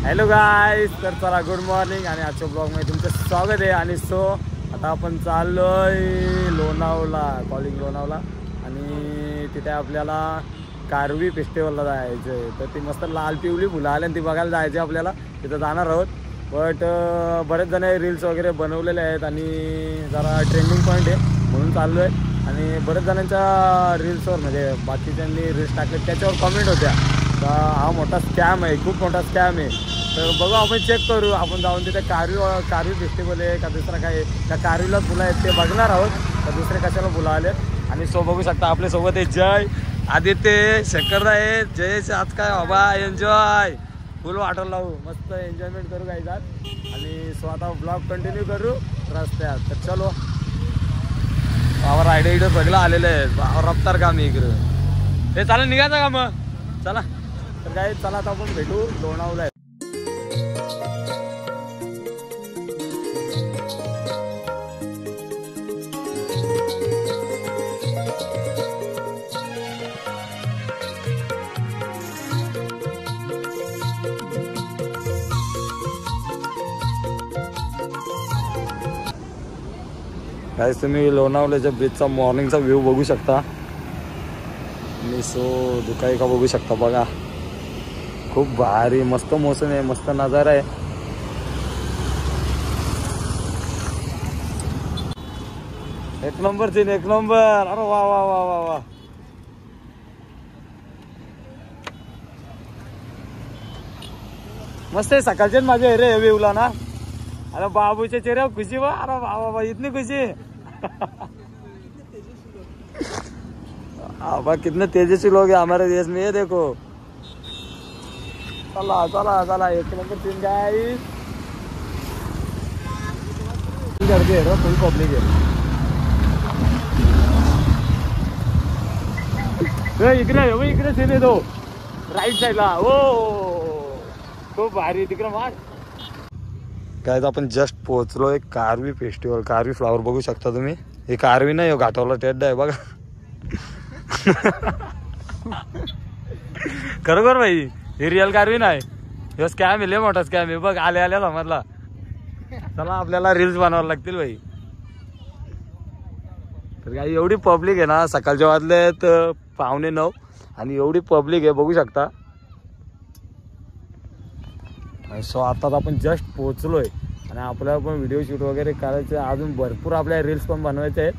Hello गाईस, तर चला good morning आणि आजच्या ब्लॉगमध्ये तुमचं स्वागत आहे. आणि सो आता आपण चाललोय लोणावळा, कॉलिंग लोणावळा. आणि तिथे आपल्याला कारवी फेस्टिवलला जायचं आहे. तर ती मस्त लाल पिवळी फुलं आली आणि ती बघायला जायची आपल्याला. तिथं जाणार आहोत. बट बरेच जण रील्स वगैरे बनवलेले आहेत आणि जरा ट्रेंडिंग पॉईंट आहे म्हणून चाललो आहे. आणि बरेच जणांच्या रील्सवर म्हणजे बाकीच्यांनी रील्स टाकले त्याच्यावर कमेंट होत्या का हा मोठा स्कॅम आहे, खूप मोठा स्कॅम आहे. तर बघू, आपण चेक करू. आपण जाऊन तिथे कारवी फेस्टिवल आहे का दुसरा काय आहे, त्या कारवीला फुलं आहेत ते बघणार आहोत. तर दुसरे कशाला फुलं आले. आणि सो बघू शकता आपल्यासोबत आहे जय, आदित्य, शंकर आहे. जयेश आज काय बाबा एन्जॉय फुल वाटर लावू, मस्त एन्जॉयमेंट करू काही जात. आणि सो आता ब्लॉग कंटिन्यू करू रस्त्यात. तर चलो, बाबा रायडर सगळं आलेलं आहे. बाबा रफ्तार काम आहे इकडं. हे चालेल, निघायचं का मग? चला. तर काय, चला आता आपण भेटू लोणावळा. काय तुम्ही लोणावळ्याच्या बीचचा मॉर्निंगचा व्ह्यू बघू शकता. आणि सो दुकाई का बघू शकता बघा, खूप भारी मस्त मोसम आहे, मस्त नजारा आहे. एक नंबर सीन, एक नंबर. अरे वा वा वा वा वा. मस्त आहे. सकाळचे माझे रे व्ह्यूला ना. अरे बाबूच्या चेहऱ्यावर खुशी बा. अरे वा वा वा, इतनी खुशी. अब कितने तेजस्वी लोग हैं हमारे देश में, ये देखो. चला चला चला, एक नंबर सीन गाइस. गर्दी आहे, फुल पब्लिक आहे. इकडे सीन आहे तो राईट साईडला. हो, खूप भारी. तिकडे मार. काय, आपण जस्ट पोहोचलोय कारवी फेस्टिवल. कारवी फ्लावर बघू शकता तुम्ही. हे कारवी नाही, घाटावला टेड्डा आहे बघा. खरोखर भाई, हे रिअल कारवी नाही, हे स्कॅम आहे, लय मोठा स्कॅम आहे बघ. आले समजला. चला, आपल्याला रील्स बनवायला लागतील भाई. तर काही एवढी पब्लिक आहे ना, सकाळच्या वाजले आहेत 8:45 आणि एवढी पब्लिक आहे बघू शकता. सो आताच आपण जस्ट पोहोचलोय आणि आपल्याला पण व्हिडिओ शूट वगैरे करायचे. अजून भरपूर आपल्या रील्स पण बनवायचे आहेत.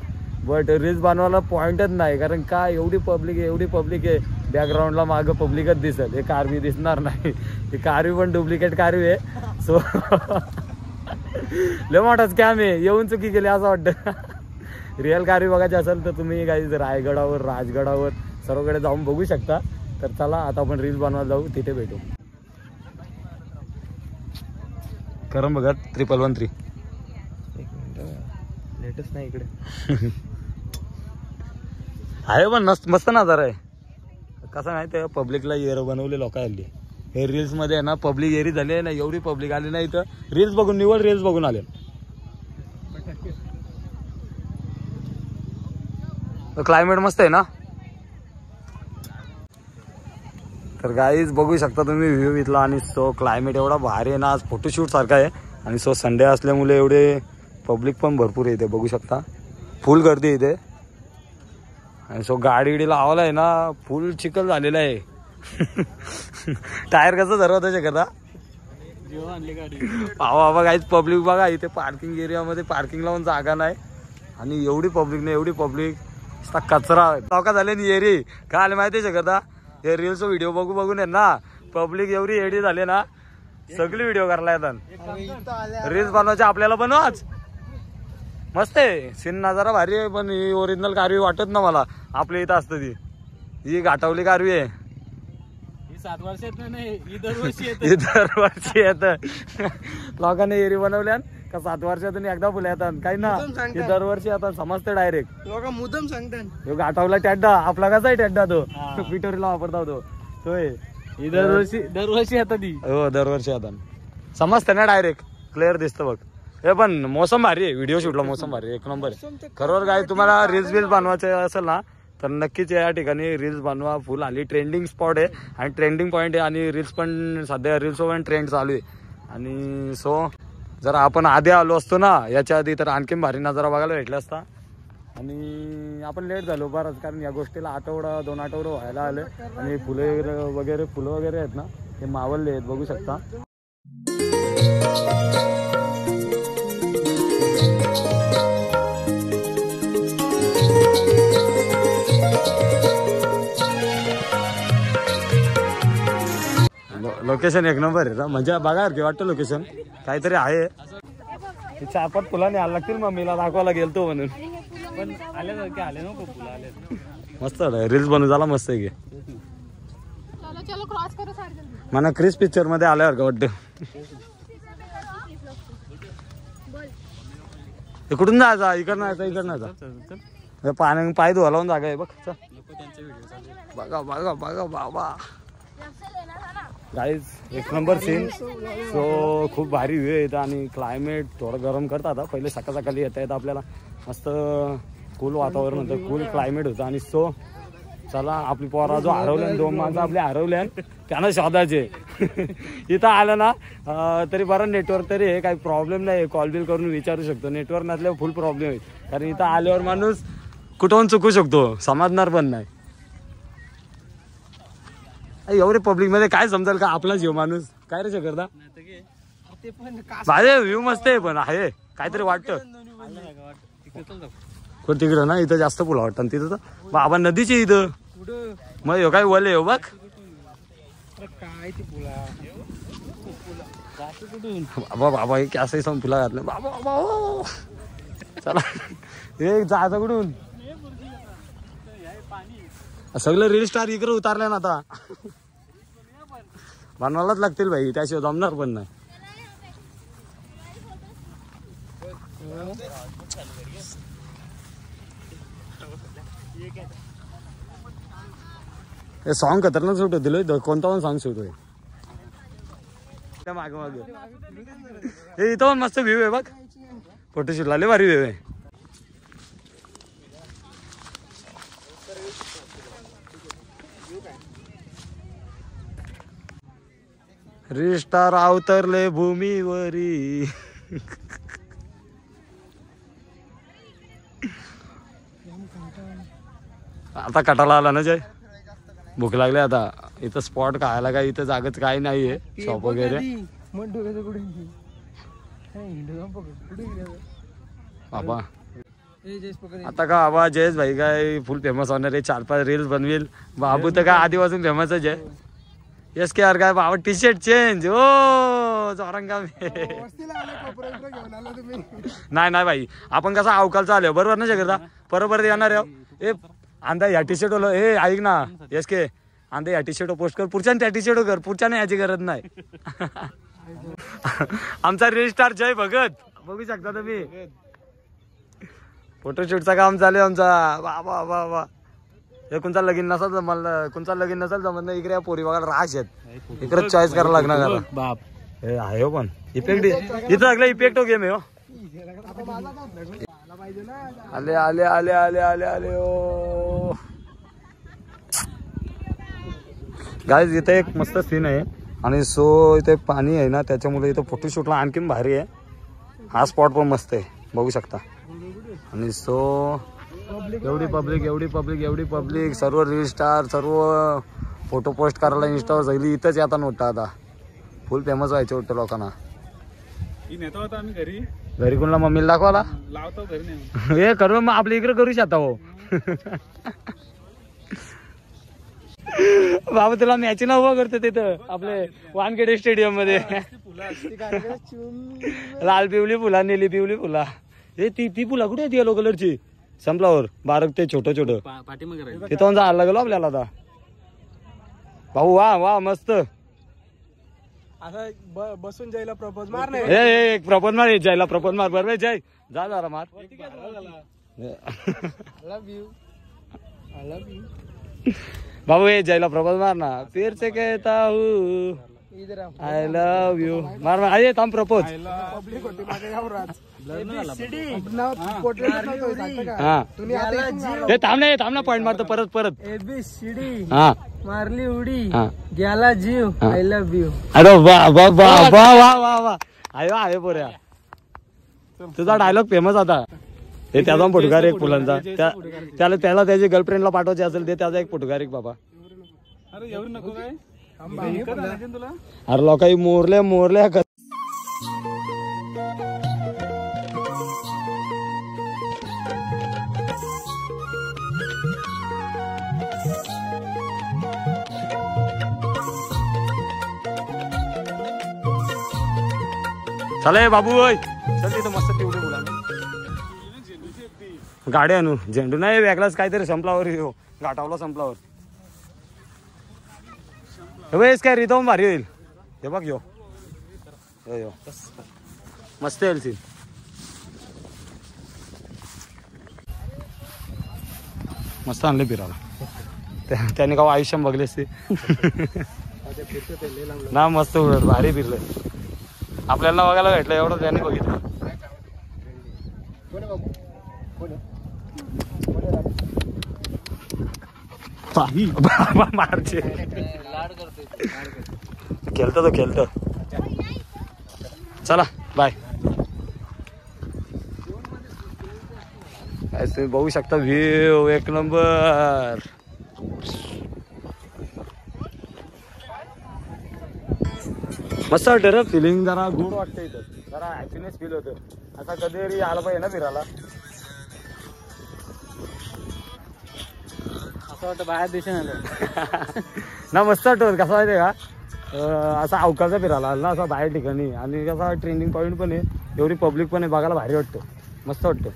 बट रील्स बनवायला पॉईंटच नाही, कारण का एवढी पब्लिक आहे. बॅकग्राऊंडला मागं पब्लिकच दिसेल, हे कारवी दिसणार नाही. ही कारवी पण डुप्लिकेट कारवी आहे. सो लय मोठा स्कॅम आहे, येऊन चुकी केली असं वाटतं. रिअल कारवी बघायची असेल तर तुम्ही काही रायगडावर, राजगडावर सर्वकडे जाऊन बघू शकता. तर चला, आता आपण रील्स बनवायला जाऊ, तिथे भेटू. करम बघा 1113 लेटेस्ट नाही इकडे. आहे पण मस्त नजारा आहे. कसं नाही, ते पब्लिकला एअर बनवले लोक आली. हे रील्स मध्ये आहे ना, पब्लिक एरी झाली ना, एवढी पब्लिक आली नाही तर रील्स बघून, निवड रील्स बघून आले. क्लायमेट मस्त आहे ना. तर गाईज बघू शकता तुम्ही व्ह्यू इथला. आणि सो क्लायमेट एवढा भारी आहे ना, आज फोटोशूट सारखा आहे. आणि सो संडे असल्यामुळे एवढे पब्लिक पण भरपूर येते बघू शकता. फुल गर्दी इथे. आणि सो गाडी लावायला आहे ना, फुल चिखल झालेला आहे. टायर कसं धरवत करता बाबा. काहीच पब्लिक बघा इथे. पार्किंग एरियामध्ये पार्किंग लावून जागा नाही. आणि एवढी पब्लिक नाही, एवढी पब्लिक. कचरा चौका झाले नाही एरी. काय आले माहिती आहे का, हे रील्स व्हिडिओ बघून आहे ना, पब्लिक एवढी एडी झाली ना, सगळी व्हिडिओ करायला येतात. रील्स बनवायचे आपल्याला बनवाच. मस्त आहे सीन, नजारा भारी आहे. पण ही ओरिजिनल कारवी वाटत ना मला, आपल्या इथं असतं ती. ही घाटावली कारवी आहे. 7 वर्षात नाही, ही दरवर्षी येत. लोकांनी एरी बनवल्या का 7 वर्षातून एकदा फुलं येतात काही ना, हे दरवर्षी येतात. समजते डायरेक्ट लोक मुद्दाम सांगतात. घाटावला टॅड्डा आपला कसा आहे टॅड्डा, तो पिटोरीला वापरता तो. दरवर्षी येतात. हो, दरवर्षी येतात. समजते ना डायरेक्ट, क्लिअर दिसतं बघ. हे पण मोसम भारी आहे, व्हिडिओ शूटला मोसम भारी एक नंबर आहे. खरोखर काय, तुम्हाला रील्स बनवायचे असेल ना तर नक्कीच या ठिकाणी रील्स बनवा. फुल आली ट्रेंडिंग स्पॉट आहे आणि ट्रेंडिंग पॉईंट आहे आणि रील्स पण सध्या रील्सवर पण ट्रेंड चालू आहे. आणि सो जर आपण आधी आलो असतो ना याच्या आधी तर आणखीन भारी नजारा बघायला भेटला असता. आणि आपण लेट झालो बरंच, कारण या गोष्टीला आठवडा 2 आठवडे व्हायला आले आणि फुलं वगैरे आहेत ना ते मावळले आहेत बघू शकता. लोकेशन एक नंबर आहे. म्हणजे बघा की वाटतं लोकेशन काहीतरी आहे. 4-5 फुलं न्यायला लागतील मम्मीला दाखवायला गेलतो म्हणून. पण आले आले नको फुलं आले मस्त रील्स बनवू झाला मस्त आहे की. मला क्रिस पिक्चर मध्ये आल्यावर का वाटतं. कुठून जायचा इकडनं जायचा पाण्या पाय धुवा लावून जागा आहे बघ. बघा बघा बघा बाबा गाईज एक नंबर सीन. सो खूप भारी व्ह्यू येतं आणि क्लायमेट थोडं गरम करतं. आता पहिले सकाळी येता येतं आपल्याला मस्त कूल वातावरण होतं, कूल क्लायमेट होतं. आणि सो चला आपली पोरा जो हरवल्या 2 माणसं आपले हरवल्या त्यांना शोधायचे. इथं आलं ना तरी बरं नेटवर्क तरी आहे, काही प्रॉब्लेम नाही. कॉल बिल करून विचारू शकतो. नेटवर्क नसल्यावर फुल प्रॉब्लेम आहे, कारण इथं आल्यावर माणूस कुठून चुकू शकतो, समजणार पण नाही. एवढे पब्लिक मध्ये काय समजेल का आपला जीव माणूस काय रे करता. भारी व्ह्यू मस्त आहे पण आहे काहीतरी वाटतं. कोण तिकडं ना इथं जास्त फुलं वाटतं तिथं तर बाबा नदीची इथं मग काय वले हो बघ बाबा बाबा हे असं सम फुला घातलं बाबा बाबा. चला हे जायचं कुठून. सगळं रील स्टार इकडे उतारले ना आता. बनवायलाच लागतील भाई, त्याशिवाय जमणार पण नाही. हे सॉन्ग खतरनाक शूट होतील. कोणता पण सॉन्ग शूट होईल मागे मागे. हे इथं पण मस्त व्ह्यू आहे बघ. फोटोशूट ला लय भारी व्ह्यू आहे. रील स्टार अवतरले भूमीवरी. आता कटाला आला ना जय, भूक लागली आता. इथं स्पॉट खायला काय इथं जागच काही नाहीये शॉप वगैरे. बाबा आता का बाबा जयेश भाई काय फुल फेमस होणार आहे. 4-5 रील्स बनवेल. बाबू तर काय आधीपासून फेमसच आहे. यस के यार काय बाबा टी शर्ट चेंज हो चौरंगा नाही नाही भाई आपण कसं अवकाल चालू बरोबर ना शकता बरोबर येणार आहे. आंदा या टी शर्ट हे ऐक ना यस के आंदा या टी शर्ट पोस्ट कर पुढच्या त्या टी शर्ट कर पुढच्या नाही याची गरज नाही. आमचा रील स्टार जय भगत बघू शकता तुम्ही. फोटोशूटचा काम चालू आहे आमचा. बाबा बाबा हे कोणता लगीन नसाल जमलं, कोणता लगीन नसाल जमत नाही. इकडे पोरी बघायला राश आहेत, इकडे चॉईस करायला लागणार बाप. हे आहे हो पण इफेक्ट इथं लागला इफेक्ट हो गेम आहे हो. आले आले आले आले आले आले ओ गाईज. इथे एक मस्त सीन आहे आणि सो इथे पाणी आहे ना त्याच्यामुळे इथं फोटोशूटला आणखीन भारी आहे. हा स्पॉट पण मस्त आहे बघू शकता. आणि सो एवढी पब्लिक सर्व रील स्टार सर्व फोटो पोस्ट करायला इंस्टावर सगळी इथंच येतात वाटतं. आता फुल फेमस व्हायचे वाटतं लोकांना. घरी कोणाला मम्मीला दाखवाला हे करू मग आपल्या इकडे करू शकता हो. बाबा तुला मॅच ना उभा करतो तिथं आपले वानखेडे स्टेडियम मध्ये. लाल पिवली फुला नेली पिवली फुला. हे ती फुला कुठे येते येलो कलरची सनफ्लॉवर बारक ते छोटं तिथं जायला लागलो आपल्याला आता. भाऊ वा वा मस्त बसून जायला प्रपोज मार नाही. प्रपोज मार जायला प्रपोज मार बरोबर जय जा जरा मार. बाबू हे जायला प्रपोज मार ना. फिर से कहता हूँ आय लव्ह यू. मार मार. अरे थांब प्रपोज. पब्लिक होती माझ्या गावरात. हा हे थांब ना पॉइंट मारतो परत. ABCD हा मारली उडी हा. गेला जीव. I love you. अरे वा वा वा वा वा वा वा. आहे पोऱ्या. तुझा डायलॉग फेमस आता. हे त्याचा फोटोकार एक फुलांचा. त्याला त्याची गर्लफ्रेंडला पाठवायचे असेल ते त्याचा एक फोटोकार एक बाबा. अरे एवढं नको काय तुला. अरे लोकांनी मोरल्या चला बाबू चल तिथं मस्त पिवळे बोला गाडी आणू. झेंडू नाही वेगळाच काहीतरी संपलावर येऊ. घाटावला संपलावर वेळेस काय रिदम भारी होईल. हे बघ यो मस्त येईल सीन. मस्त आणले फिरायला. त्याने का आयुष्य बघले असते ना. मस्त उलट भारी फिरलं. आपल्याला बघायला भेटलं एवढं त्याने बघितलं. मारचे खेळत. चला बाय. तुम्ही बघू शकता व्ह्यू एक नंबर. मस्त वाटतं रे. फिलिंग जरा गुड वाटतं इथं. जरा हॅपीनेस फील होतं. आता कधी आला पाहिजे ना फिरायला. असं वाटतं बाहेर देशात आलं ना. मस्त वाटतं कसं माहिती का. असा अवकाळचा फिरायला आला ना असा बाहेर ठिकाणी. आणि कसा ट्रेनिंग पॉईंट पण आहे. एवढी पब्लिक पण आहे. बघायला भारी वाटतं. मस्त वाटतं.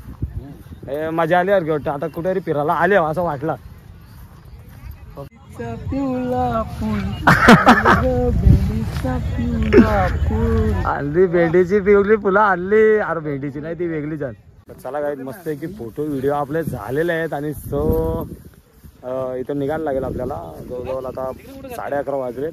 मजा आली वाटतं. आता कुठेतरी फिरायला आले असं वाटलं. आणली भेंडीची पिवली फुलं आणली. अरे भेंडीची नाही ती वेगळी जाण. चला काय मस्त आहे की फोटो व्हिडिओ आपले झालेले आहेत. आणि सो इथं निघायला लागेल आपल्याला. जवळजवळ आता 11:30 वाजले.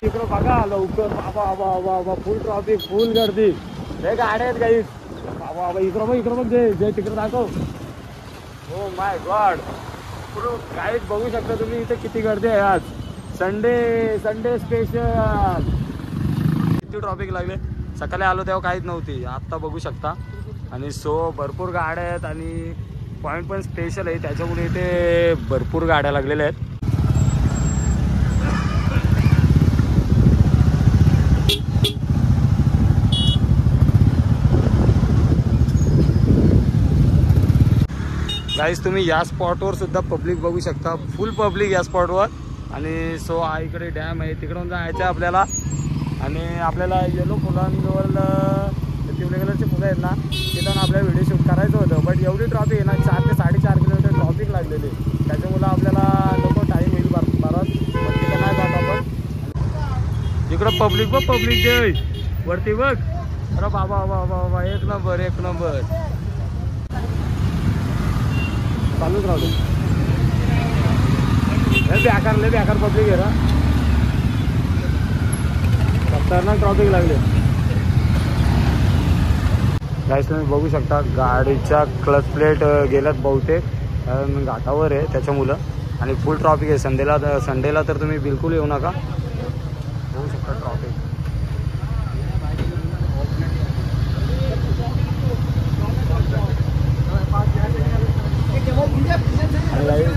इकडं बघा लवकर. बाबा फुल ट्रॉफिक फुल गर्दी. हे गाड्या आहेत काही. बाबा इकडं बघ जे तिकडं दाखव. हो माय गॉड. काहीच बघू शकता तुम्ही इथे किती गर्दी आहे आज. Sunday special. किती ट्रॉफिक लागले. सकाळी आलो तेव्हा काहीच नव्हती. आत्ता बघू शकता. आणि सो भरपूर गाड्या आहेत. आणि पॉईंट पण स्पेशल आहे त्याच्यामुळे इथे भरपूर गाड्या लागलेल्या आहेत. गाईस तुम्ही या स्पॉटवर सुद्धा पब्लिक बघू शकता. फुल पब्लिक या स्पॉटवर. आणि सो इकडे डॅम आहे. तिकडून जायचं आहे आपल्याला. आणि आपल्याला येलो फुलांजवळ पिवळे कलरचे फुलं आहेत ना तिथं आपल्याला व्हिडिओ शूट करायचं होतं. बट एवढी ट्रॉफिक आहे ना 4 ते 4.5 किलोमीटर ट्रॉफिक लागलेली. त्याच्यामुळं आपल्याला नको टाईम होईल परत. पण तिथं नाही जात आपण. इकडं पब्लिक जे वरती बघ. अरे बाबा एक नंबर. चालूच राहतो. लय बेकार पब्लिक आहे ना. खतरनाक ट्रॉफिक लागले. गाईस तुम्ही बघू शकता गाडीच्या क्लच प्लेट गेल्यात बहुतेक. कारण घाटावर आहे त्याच्यामुळं. आणि फुल ट्रॉफिक आहे. संडेला तर तुम्ही बिलकुल येऊ नका. बघू शकता ट्रॉफिक.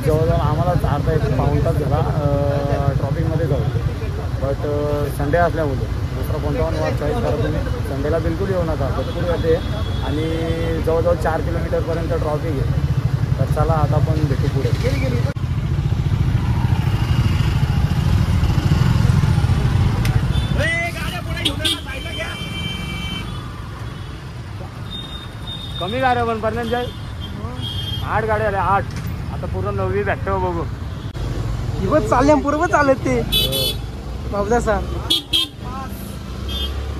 जवळजवळ आम्हाला 4 ते 1 पाऊण तास झाला ट्रॉफिकमध्ये जाऊ. बट संडे असल्यामुळे दुसरा कोणता वाट चॉईस करा तुम्ही. संडेला बिलकुल येऊ नका. भरपूर येते. आणि जवळजवळ 4 किलोमीटरपर्यंत ट्रॉफिक आहे. तर चला आता आपण भेटू पुढे. कमी गाड्या पण पर्यंत 8 गाड्या आल्या. 8. आता पूर्ण 9वी बॅक्टर बघू. चालले पूर्व चालत ते बाबदा सर.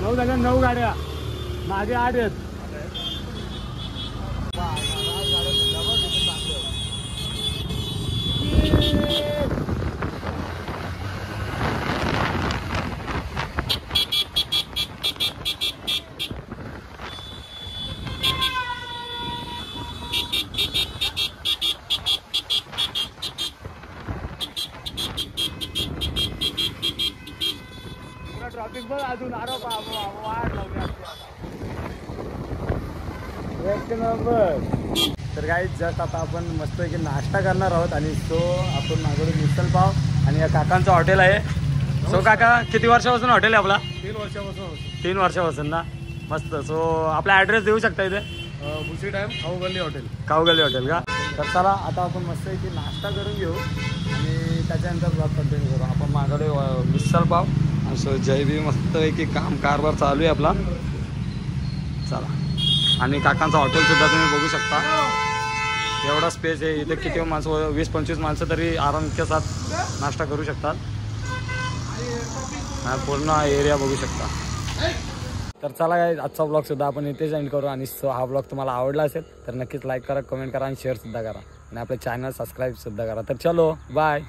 9 झाल्या 9 गाड्या मागे 8 आहेत. ट्रॉफिक बघ अजून वाढ लावली एक नंबर. तर काही जस्ट आता आपण मस्त की नाश्ता करणार आहोत आणि तो आपण मागवलो मिसल पाव आणि या काकांचं हॉटेल आहे. सो काका किती वर्षापासून हॉटेल आहे आपला? 3 वर्षापासून 3 वर्षापासून ना. मस्त. सो आपला ॲड्रेस देऊ शकता इथे? बुशी डॅम खाऊगल्ली हॉटेल. कावगल्ली हॉटेल का? तर चला आता आपण मस्त की नाश्ता करून घेऊ आणि त्याच्यानंतर ब्लॉग कंटिन्यू करू. आपण मागवले मिसल पाव. असं जयबी मस्त की काम कारभार चालू आहे आपला. चला. आणि काकांचं हॉटेलसुद्धा तुम्ही बघू शकता. एवढा स्पेस आहे इथे. किती माणसं 20-25 माणसं तरी आराम के साथ नाश्ता करू शकतात. हा पूर्ण एरिया बघू शकता. तर चला काय आजचा ब्लॉगसुद्धा आपण इथेच एंड करू. आणि हा ब्लॉग तुम्हाला आवडला असेल तर नक्कीच लाईक करा, कमेंट करा आणि शेअरसुद्धा करा आणि आपलं चॅनल सबस्क्राईबसुद्धा करा. तर चलो बाय.